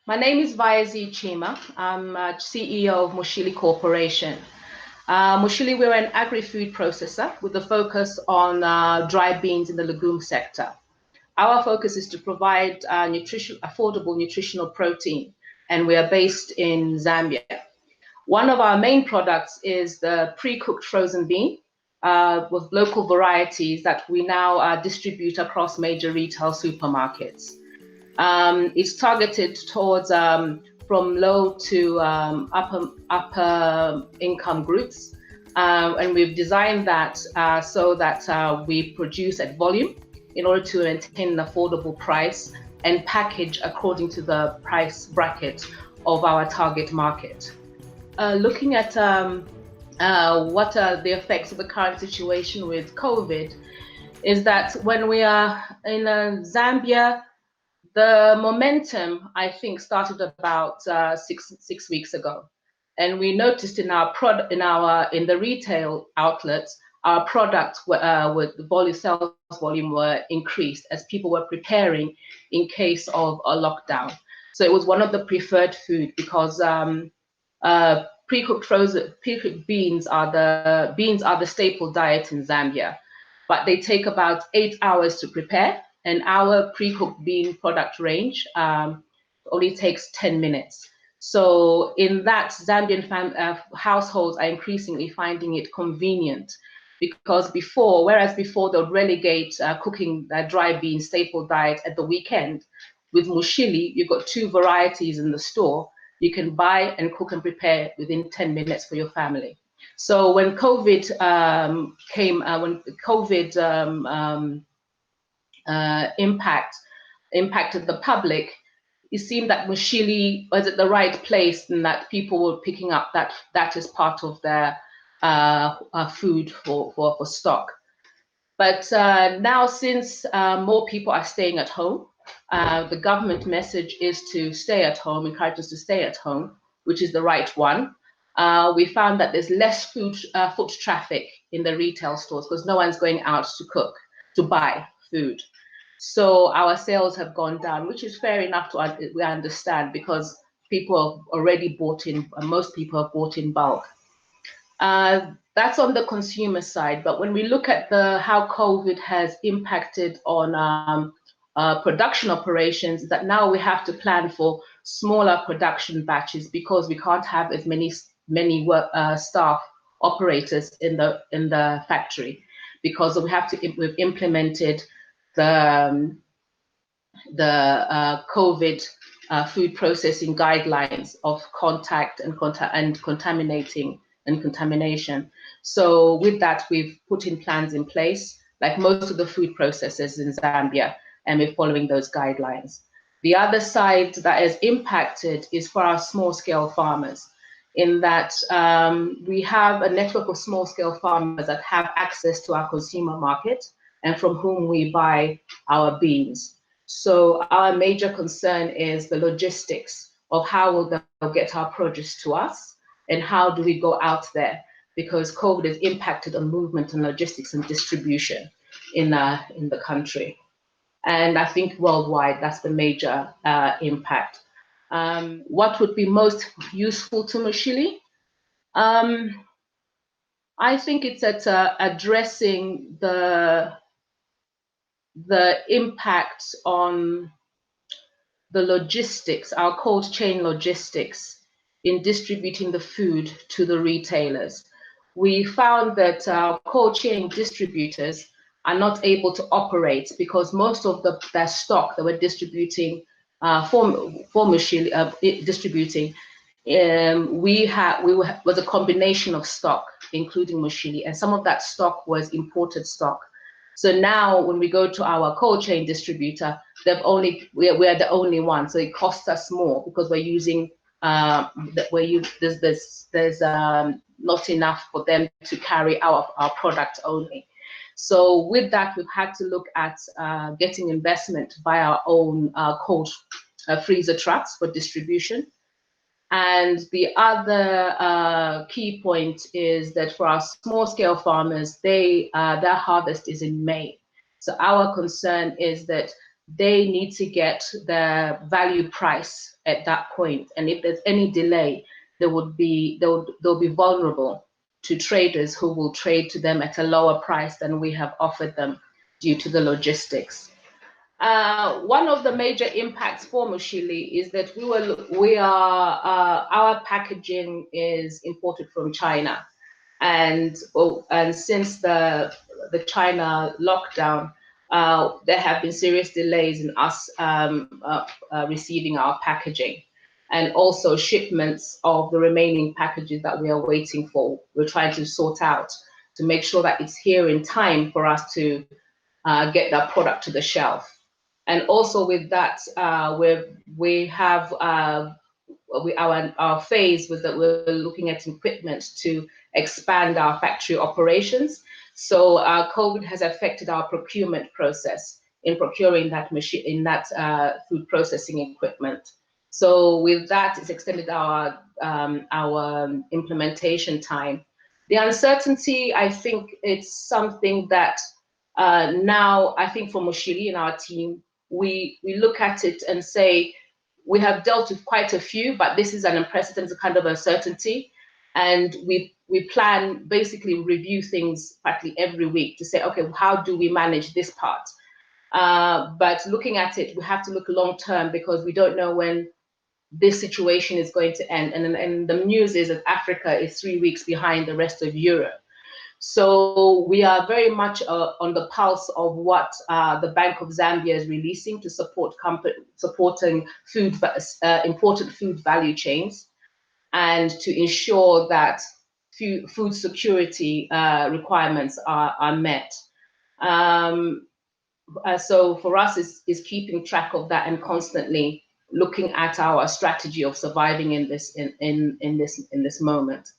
My name is Vayazi Chima. I'm CEO of Mushili Corporation. Mushili, we're an agri-food processor with a focus on dry beans in the legume sector. Our focus is to provide affordable nutritional protein, and we are based in Zambia. One of our main products is the pre-cooked frozen bean with local varieties that we now distribute across major retail supermarkets. It's targeted towards from low to upper income groups, and we've designed that so that we produce at volume in order to maintain an affordable price and package according to the price bracket of our target market. Looking at what are the effects of the current situation with COVID, is that when we are in Zambia, the momentum, I think, started about six weeks ago, and we noticed in our in the retail outlets, our products with the sales volume were increased as people were preparing in case of a lockdown. So it was one of the preferred food because pre-cooked beans are the staple diet in Zambia, but they take about 8 hours to prepare. And our pre-cooked bean product range only takes 10 minutes. So in that, Zambian households are increasingly finding it convenient, because whereas before they would relegate cooking dry bean staple diet at the weekend, with Mushili, you've got 2 varieties in the store. You can buy and cook and prepare within 10 minutes for your family. So when COVID impacted the public, it seemed that Mushili was at the right place and that people were picking up that is part of their food for stock. But now, since more people are staying at home, the government message is to stay at home, encourage us to stay at home, which is the right one. We found that there's less foot traffic in the retail stores because no one's going out to buy food. So our sales have gone down, which is fair enough we understand, because people have already bought in, most people have bought in bulk. That's on the consumer side. But when we look at how COVID has impacted on production operations, that now we have to plan for smaller production batches because we can't have as many staff operators in the factory, because we've implemented the COVID food processing guidelines of contact and contamination. So with that, we've put in plans in place, like most of the food processors in Zambia, and we're following those guidelines. The other side that is impacted is for our small-scale farmers, in that we have a network of small-scale farmers that have access to our consumer market and from whom we buy our beans. So our major concern is the logistics of how will they get our produce to us, and how do we go out there, because COVID has impacted on movement and logistics and distribution in the country. And I think worldwide, that's the major impact. What would be most useful to Mushili? I think it's at addressing the impact on the logistics, our cold chain logistics, in distributing the food to the retailers. We found that cold chain distributors are not able to operate because most of their stock that we're distributing for Mushili distributing, was a combination of stock, including Mushili, and some of that stock was imported stock. So now when we go to our cold chain distributor, we're the only one. So it costs us more because we're using there's not enough for them to carry our product only. So with that, we've had to look at getting investment by our own cold freezer trucks for distribution. And the other key point is that for our small-scale farmers, their harvest is in May. So our concern is that they need to get their value price at that point. And if there's any delay, they'll be vulnerable to traders who will trade to them at a lower price than we have offered them due to the logistics. One of the major impacts for Mushili is that our packaging is imported from China, and since the China lockdown, there have been serious delays in us receiving our packaging, and also shipments of the remaining packages that we are waiting for. We're trying to sort out to make sure that it's here in time for us to get that product to the shelf. And also with that, we have our phase was that we're looking at equipment to expand our factory operations. So COVID has affected our procurement process in procuring that food processing equipment. So with that, it's extended our implementation time. The uncertainty, I think it's something that now, I think for Mushili and our team, we look at it and say, we have dealt with quite a few, but this is an unprecedented kind of uncertainty. And we plan, basically review things practically every week to say, okay, how do we manage this part? But looking at it, we have to look long term, because we don't know when this situation is going to end. And the news is that Africa is 3 weeks behind the rest of Europe. So we are very much on the pulse of what the Bank of Zambia is releasing to supporting important food value chains, and to ensure that food security requirements are met. So for us, is keeping track of that and constantly looking at our strategy of surviving in this moment.